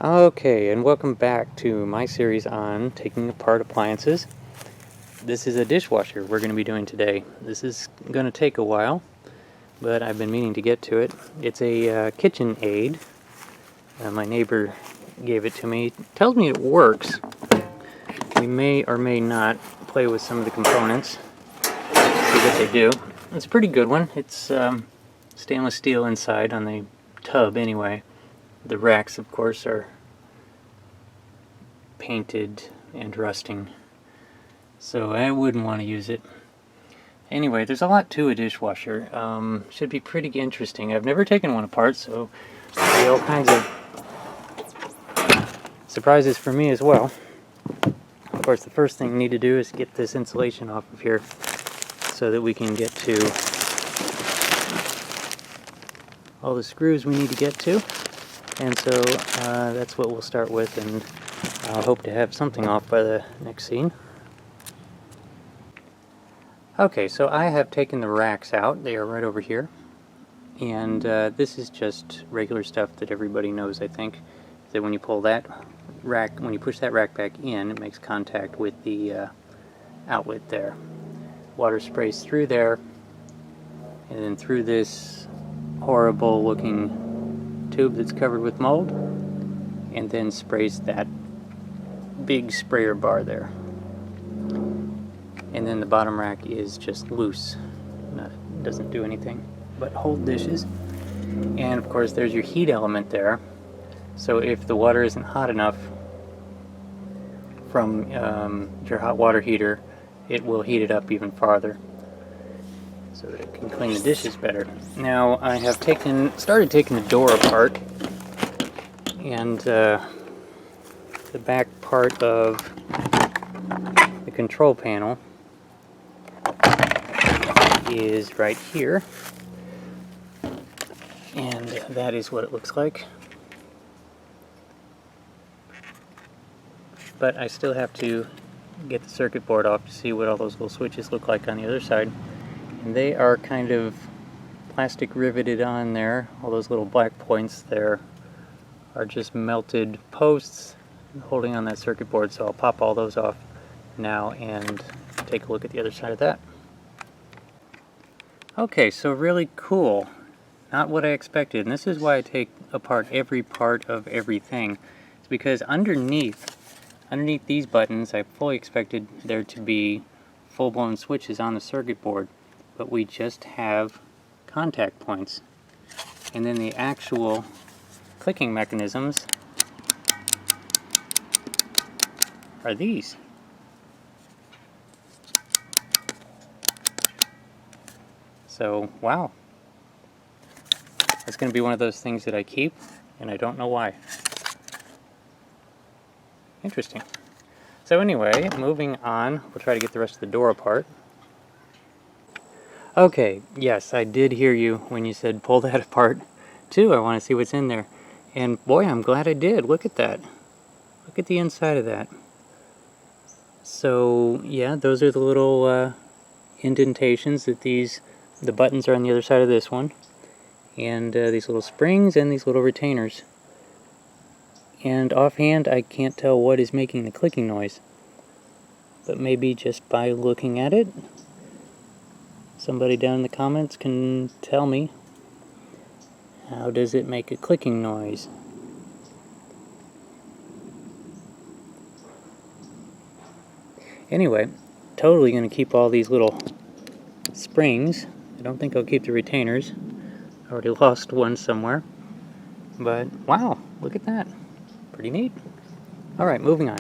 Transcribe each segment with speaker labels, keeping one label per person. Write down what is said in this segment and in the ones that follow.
Speaker 1: Okay, and welcome back to my series on taking apart appliances. This is a dishwasher we're going to be doing today. This is going to take a while, but I've been meaning to get to it. It's a kitchen aid. My neighbor gave it to me. Tells me it works. We may or may not play with some of the components, see what they do. It's a pretty good one. It's stainless steel inside on the tub anyway. The racks, of course, are painted and rusting, so I wouldn't want to use it. Anyway, there's a lot to a dishwasher. Should be pretty interesting. I've never taken one apart, so there'll be all kinds of surprises for me as well. Of course, the first thing we need to do is get this insulation off of here so that we can get to all the screws we need to get to. And so that's what we'll start with, and I hope to have something off by the next scene. Okay, so I have taken the racks out. They are right over here. And this is just regular stuff that everybody knows, I think, that when you pull that rack, when you push that rack back in, it makes contact with the outlet there. Water sprays through there, and then through this horrible looking tube that's covered with mold, and then sprays that big sprayer bar there. And then the bottom rack is just loose. Doesn't do anything but hold dishes. And of course there's your heat element there. So if the water isn't hot enough from your hot water heater, it will heat it up even farther so that it can clean the dishes better. Now I have started taking the door apart, and the back part of the control panel is right here, and that is what it looks like. But I still have to get the circuit board off to see what all those little switches look like on the other side. And they are kind of plastic riveted on there. All those little black points there are just melted posts holding on that circuit board, so I'll pop all those off now and take a look at the other side of that. Okay, so really cool. Not what I expected, and this is why I take apart every part of everything. It's because underneath these buttons, I fully expected there to be full-blown switches on the circuit board, but we just have contact points. And then the actual clicking mechanisms are these. So, wow. It's going to be one of those things that I keep, and I don't know why. Interesting. So anyway, moving on, we'll try to get the rest of the door apart. Okay, yes, I did hear you when you said pull that apart too. I want to see what's in there. And boy, I'm glad I did. Look at that. Look at the inside of that. So yeah, those are the little indentations that the buttons are on the other side of this one. And these little springs and these little retainers. And offhand, I can't tell what is making the clicking noise. But maybe just by looking at it, somebody down in the comments can tell me, how does it make a clicking noise? Anyway, totally going to keep all these little springs. I don't think I'll keep the retainers. I already lost one somewhere. But wow, look at that. Pretty neat. Alright, moving on.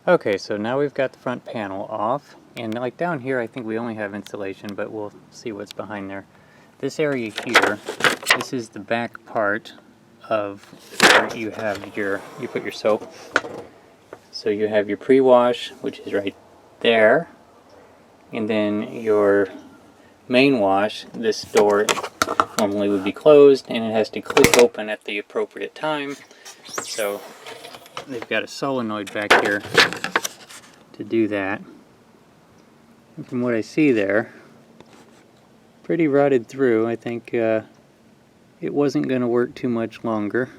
Speaker 1: Okay, so now we've got the front panel off, and like down here I think we only have insulation, but we'll see what's behind there. This area here, this is the back part of where you have you put your soap. So you have your pre-wash, which is right there, and then your main wash. This door normally would be closed, and it has to click open at the appropriate time. So they've got a solenoid back here to do that. And from what I see there, pretty rotted through. I think it wasn't going to work too much longer.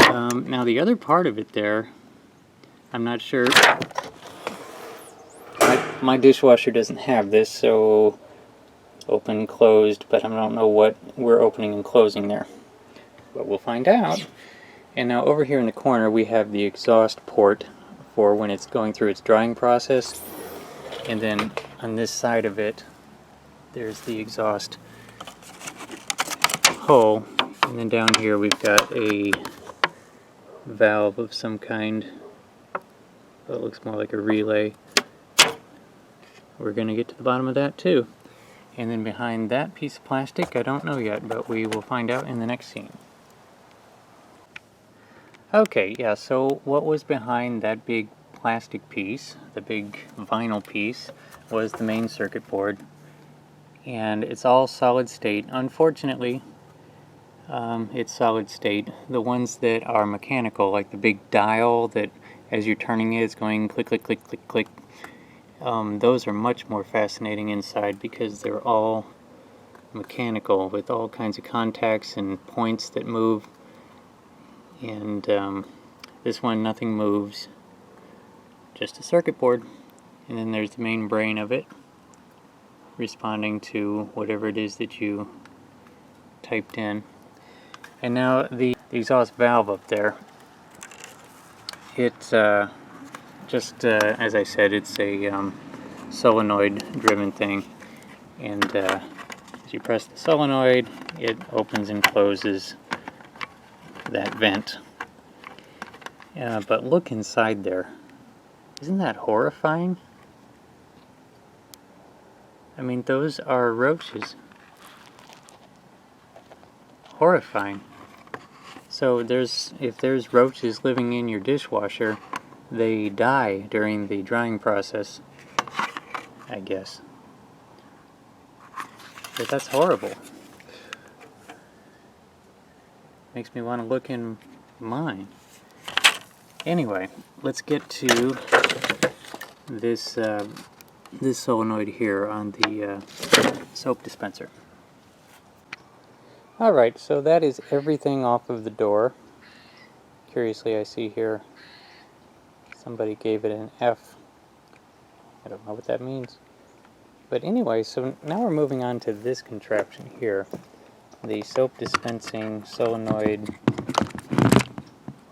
Speaker 1: Now the other part of it there, I'm not sure. My dishwasher doesn't have this, so open, closed, but I don't know what we're opening and closing there. But we'll find out. And now over here in the corner we have the exhaust port for when it's going through its drying process. And then on this side of it, there's the exhaust hole. And then down here we've got a valve of some kind. It looks more like a relay. We're going to get to the bottom of that too. And then behind that piece of plastic, I don't know yet, but we will find out in the next scene. Okay, yeah, so what was behind that big plastic piece, the big vinyl piece, was the main circuit board. And it's all solid state. Unfortunately, it's solid state. The ones that are mechanical, like the big dial that as you're turning it, it's going click, click, click, click, click. Those are much more fascinating inside because they're all mechanical with all kinds of contacts and points that move. And this one, nothing moves, just a circuit board. And then there's the main brain of it, responding to whatever it is that you typed in. And now the exhaust valve up there, it's just as I said, it's a solenoid driven thing, and as you press the solenoid, it opens and closes that vent. But look inside there. Isn't that horrifying? I mean, those are roaches. Horrifying. So if there's roaches living in your dishwasher, they die during the drying process, I guess. But that's horrible. Makes me want to look in mine. Anyway, let's get to this this solenoid here on the soap dispenser. Alright, so that is everything off of the door. Curiously, I see here somebody gave it an F. I don't know what that means. But anyway, so now we're moving on to this contraption here. The soap dispensing solenoid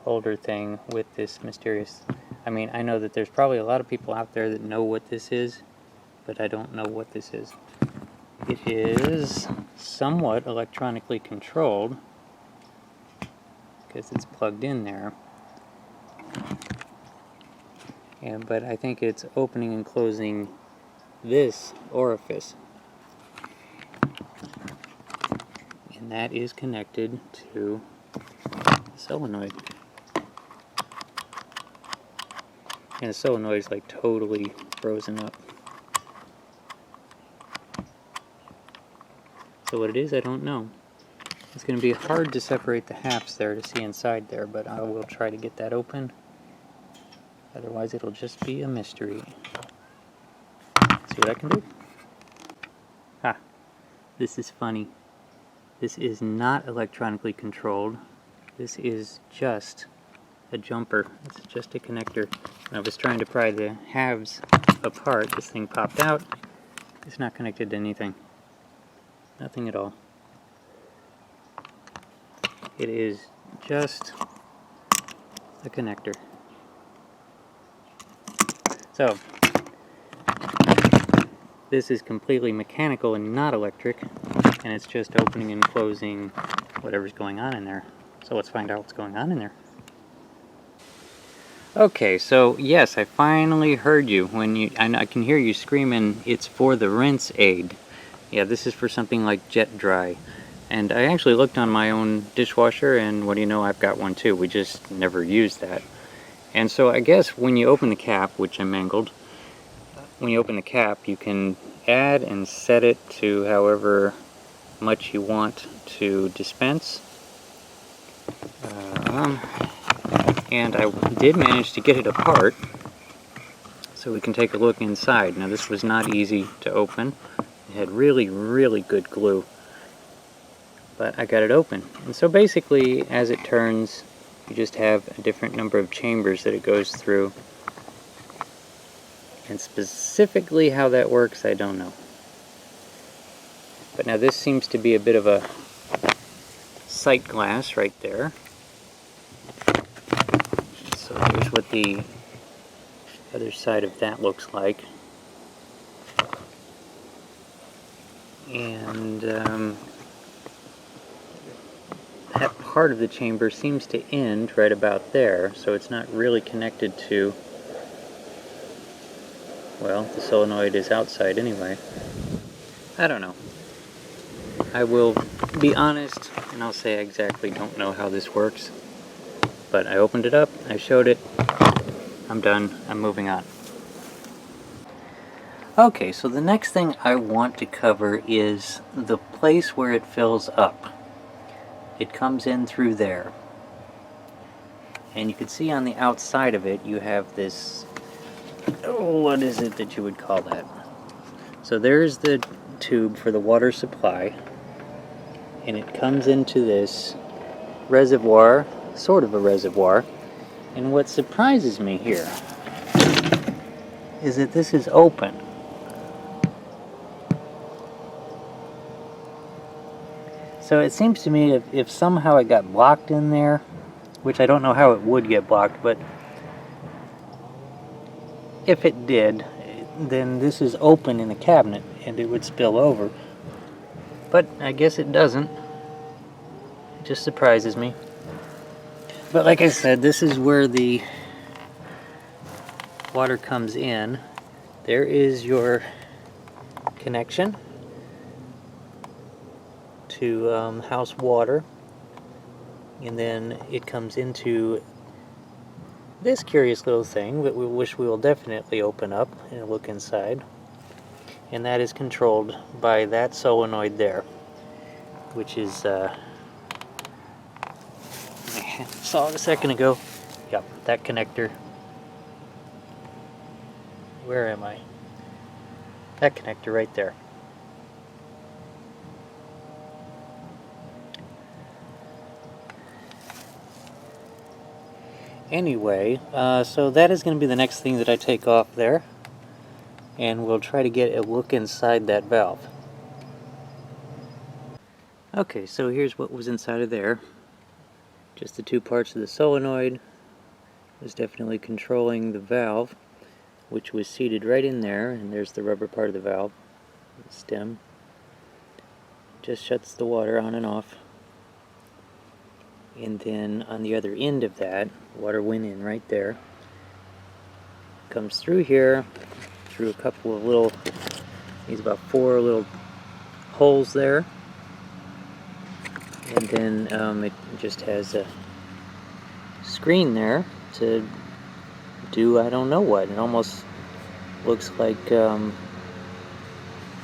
Speaker 1: holder thing with this mysterious... I mean, I know that there's probably a lot of people out there that know what this is, but I don't know what this is. It is somewhat electronically controlled, because it's plugged in there. But I think it's opening and closing this orifice. And that is connected to the solenoid. And the solenoid is like totally frozen up. So what it is, I don't know. It's going to be hard to separate the halves there to see inside there, but I will try to get that open. Otherwise it'll just be a mystery. See what I can do? Ha! This is funny. This is not electronically controlled. This is just a jumper. It's just a connector. When I was trying to pry the halves apart, this thing popped out. It's not connected to anything. Nothing at all. It is just a connector. So, this is completely mechanical and not electric, and it's just opening and closing whatever's going on in there. So let's find out what's going on in there. Okay, so yes, I finally heard you when I can hear you screaming, it's for the rinse aid. Yeah, this is for something like jet dry. And I actually looked on my own dishwasher, and what do you know, I've got one too. We just never used that. And so I guess when you open the cap, which I mangled, when you open the cap, you can add and set it to however much you want to dispense. And I did manage to get it apart, so we can take a look inside. Now this was not easy to open. It had really, really good glue. but I got it open. And so basically, as it turns, you just have a different number of chambers that it goes through. And specifically how that works, I don't know. But now this seems to be a bit of a sight glass right there. So here's what the other side of that looks like. And that part of the chamber seems to end right about there, so it's not really connected to, well, the solenoid is outside anyway. I don't know. I will be honest, and I'll say I exactly don't know how this works. But I opened it up, I showed it, I'm done, I'm moving on. Okay, so the next thing I want to cover is the place where it fills up. It comes in through there. And you can see on the outside of it, you have this, what is it that you would call that? So there's the tube for the water supply, and it comes into this reservoir, sort of a reservoir. And what surprises me here is that this is open. So it seems to me if somehow it got blocked in there, which I don't know how it would get blocked, but if it did, then this is open in the cabinet and it would spill over. But I guess it doesn't. It just surprises me. But like I said, this is where the water comes in. There is your connection to house water, and then it comes into this curious little thing that we wish we will definitely open up and look inside, and that is controlled by that solenoid there, which is I saw it a second ago. Yep, that connector. Where am I? That connector right there. Anyway, so that is going to be the next thing that I take off there, and we'll try to get a look inside that valve. Okay, so here's what was inside of there. Just the two parts of the solenoid was definitely controlling the valve, which was seated right in there, and there's the rubber part of the valve, the stem. Just shuts the water on and off. And then on the other end of that, water went in right there. Comes through here, through a couple of little, these about 4 little holes there. And then it just has a screen there to do I don't know what. It almost looks like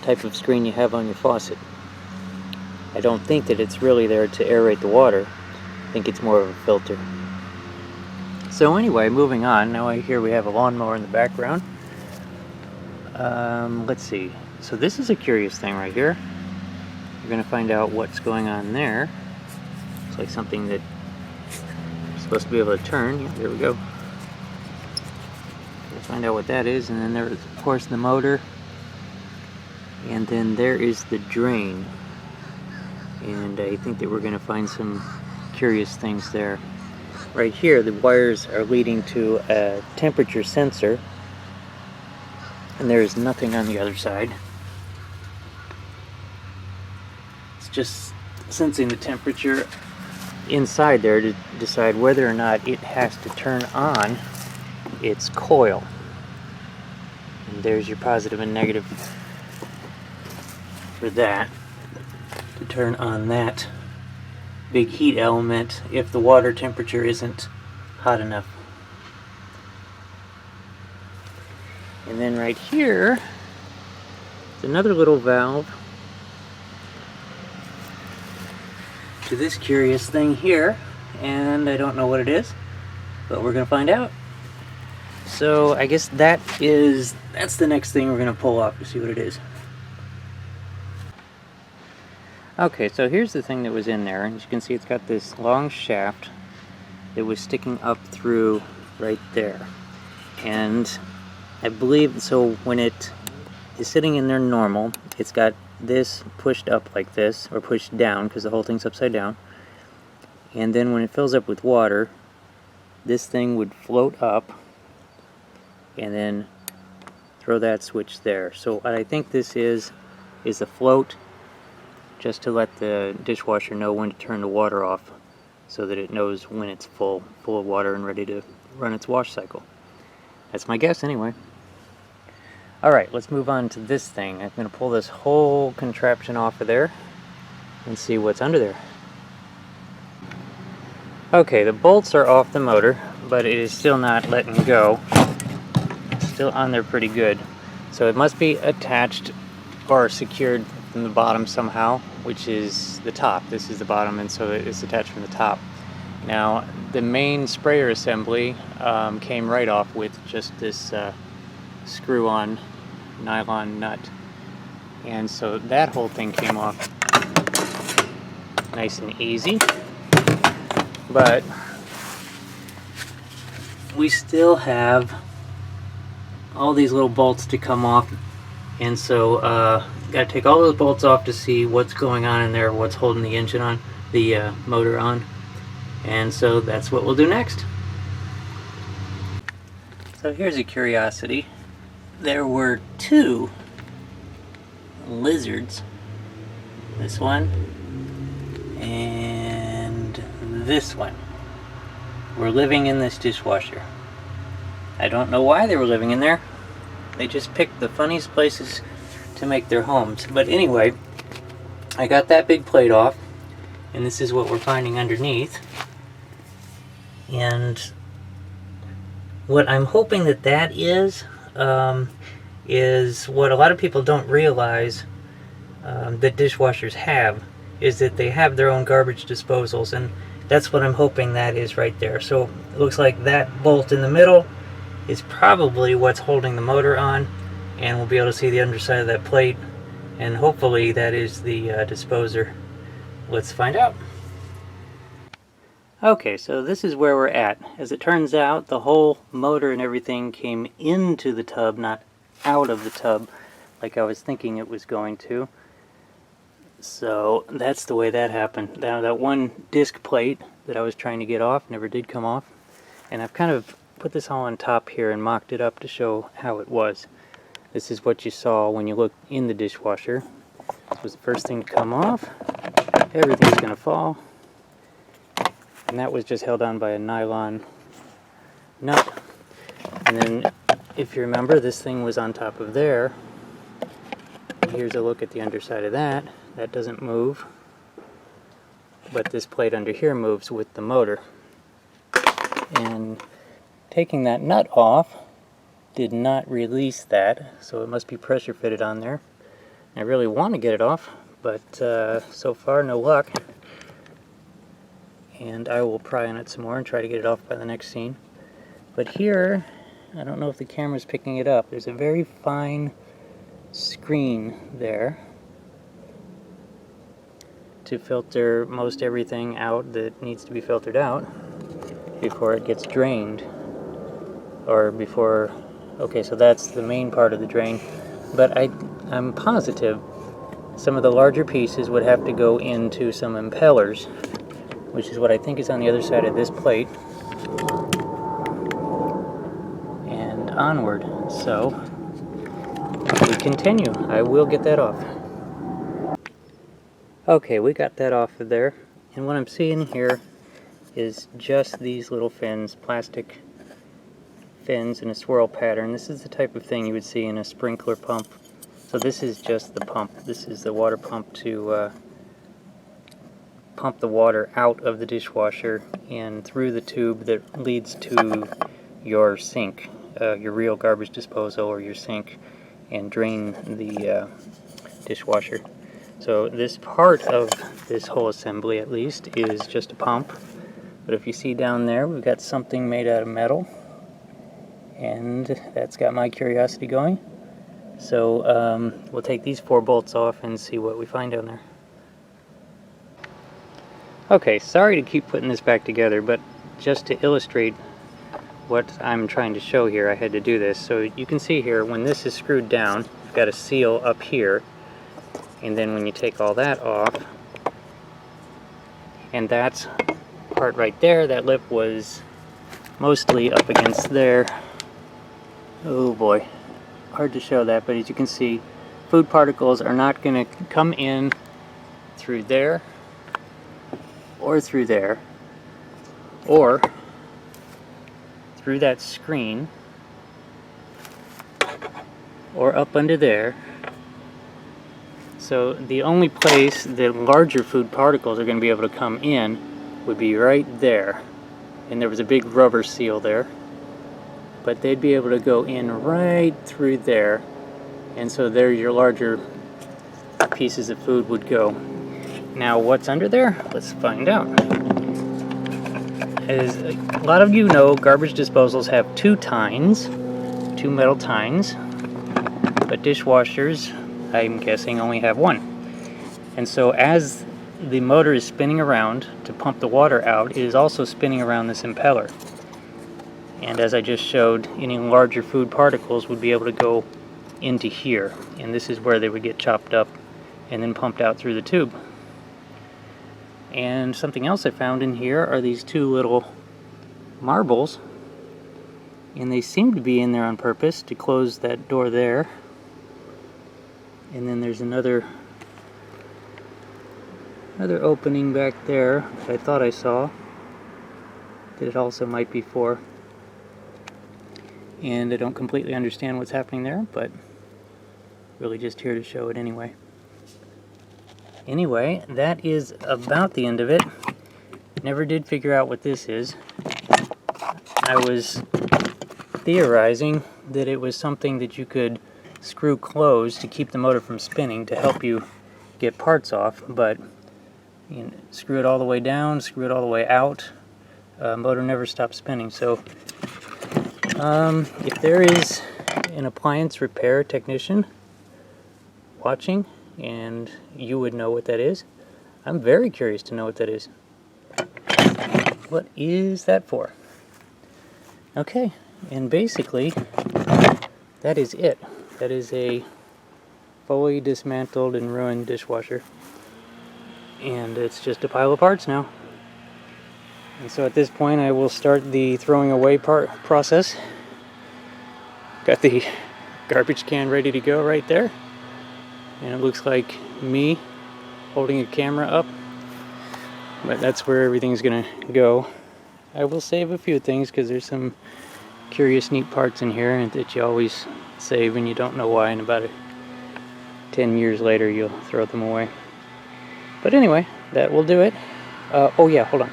Speaker 1: type of screen you have on your faucet. I don't think that it's really there to aerate the water. I think it's more of a filter. So anyway, moving on. Now here we have a lawnmower in the background. Let's see. So this is a curious thing right here. We're going to find out what's going on there. It's like something that you're supposed to be able to turn. Yeah, there we go. We'll find out what that is. And then there is, of course, the motor. And then there is the drain. And I think that we're going to find some curious things there. Right here, the wires are leading to a temperature sensor, and there is nothing on the other side. It's just sensing the temperature inside there to decide whether or not it has to turn on its coil. And there's your positive and negative for that, to turn on that big heat element if the water temperature isn't hot enough. And then right here is another little valve to this curious thing here, and I don't know what it is, but we're gonna find out. So I guess that's the next thing we're gonna pull off to see what it is. Okay, so here's the thing that was in there. As you can see, it's got this long shaft that was sticking up through right there. And I believe, so when it is sitting in there normal, it's got this pushed up like this, or pushed down because the whole thing's upside down. And then when it fills up with water, this thing would float up and then throw that switch there. So what I think this is a float just to let the dishwasher know when to turn the water off so that it knows when it's full of water and ready to run its wash cycle. That's my guess anyway. Alright, let's move on to this thing. I'm going to pull this whole contraption off of there and see what's under there. Okay, the bolts are off the motor, but it is still not letting go. It's still on there pretty good. So it must be attached or secured from the bottom somehow, which is the top. This is the bottom, and so it's attached from the top. Now, the main sprayer assembly came right off with just this screw-on nylon nut. And so that whole thing came off nice and easy. But we still have all these little bolts to come off, and so got to take all those bolts off to see what's going on in there, what's holding the engine on, the motor on, and so that's what we'll do next. So here's a curiosity. There were two lizards, this one and this one, were living in this dishwasher. I don't know why they were living in there. They just picked the funniest places to make their homes. But anyway, I got that big plate off, and this is what we're finding underneath. And what I'm hoping that is what a lot of people don't realize that dishwashers have, is that they have their own garbage disposals, and that's what I'm hoping that is right there. So it looks like that bolt in the middle is probably what's holding the motor on, and we'll be able to see the underside of that plate, and hopefully that is the disposer. Let's find out. Okay, so this is where we're at. As it turns out, the whole motor and everything came into the tub, not out of the tub like I was thinking it was going to. So that's the way that happened. Now that one disc plate that I was trying to get off never did come off, and I've kind of put this all on top here and mocked it up to show how it was. This is what you saw when you looked in the dishwasher. This was the first thing to come off. Everything's going to fall. And that was just held on by a nylon nut. And then, if you remember, this thing was on top of there. Here's a look at the underside of that. That doesn't move, but this plate under here moves with the motor. And taking that nut off did not release that, so it must be pressure fitted on there. I really want to get it off, but so far no luck. And I will pry on it some more and try to get it off by the next scene. But here, I don't know if the camera's picking it up, there's a very fine screen there to filter most everything out that needs to be filtered out before it gets drained, or before, okay, so that's the main part of the drain, but I'm positive some of the larger pieces would have to go into some impellers, which is what I think is on the other side of this plate and onward. So we continue. I will get that off. Okay, we got that off of there, and what I'm seeing here is just these little fins, plastic fins in a swirl pattern. This is the type of thing you would see in a sprinkler pump. So this is just the pump. This is the water pump to pump the water out of the dishwasher and through the tube that leads to your sink, your real garbage disposal or your sink, and drain the dishwasher. So this part of this whole assembly, at least, is just a pump. But if you see down there, we've got something made out of metal, and that's got my curiosity going. So we'll take these 4 bolts off and see what we find down there. Okay, sorry to keep putting this back together, but just to illustrate what I'm trying to show here, I had to do this. So you can see here, when this is screwed down, you've got a seal up here, and then when you take all that off, and that part right there, that lip was mostly up against there. Oh boy, hard to show that, but as you can see, food particles are not going to come in through there, or through there, or through that screen, or up under there. So the only place the larger food particles are going to be able to come in would be right there. And there was a big rubber seal there. But they'd be able to go in right through there. And so there your larger pieces of food would go. Now what's under there? Let's find out. As a lot of you know, garbage disposals have two tines, two metal tines. But dishwashers, I'm guessing, only have one. And so as the motor is spinning around to pump the water out, it is also spinning around this impeller. And as I just showed, any larger food particles would be able to go into here. And this is where they would get chopped up and then pumped out through the tube. And something else I found in here are these two little marbles. And they seem to be in there on purpose to close that door there. And then there's another opening back there that I thought I saw that it also might be for. And I don't completely understand what's happening there, but really just here to show it anyway. Anyway, that is about the end of it. Never did figure out what this is. I was theorizing that it was something that you could screw closed to keep the motor from spinning to help you get parts off, but you know, screw it all the way down, screw it all the way out, motor never stops spinning. So if there is an appliance repair technician watching and you would know what that is, I'm very curious to know what that is. What is that for? Okay, and basically that is it. That is a fully dismantled and ruined dishwasher. And it's just a pile of parts now. And so at this point I will start the throwing away process. Got the garbage can ready to go right there. And it looks like me holding a camera up. But that's where everything's gonna go. I will save a few things because there's some curious, neat parts in here that you always save and you don't know why, and about 10 years later you'll throw them away. But anyway, that will do it. Oh yeah, hold on.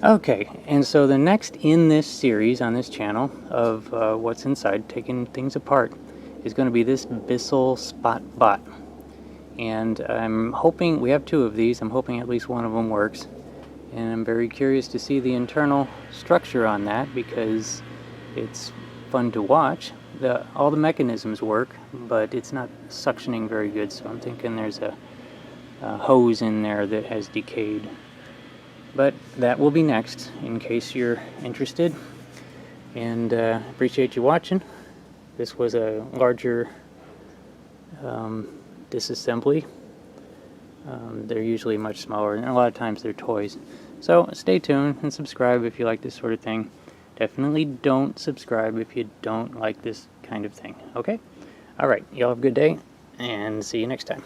Speaker 1: Okay, and so the next in this series on this channel of what's inside, taking things apart, is going to be this Bissell Spot Bot. And I'm hoping, we have two of these, I'm hoping at least one of them works. And I'm very curious to see the internal structure on that because it's fun to watch. All the mechanisms work, but it's not suctioning very good, so I'm thinking there's a hose in there that has decayed. But that will be next, in case you're interested. And appreciate you watching. This was a larger disassembly. They're usually much smaller, and a lot of times they're toys. So stay tuned and subscribe if you like this sort of thing. Definitely don't subscribe if you don't like this kind of thing, okay? Alright, y'all have a good day, and see you next time.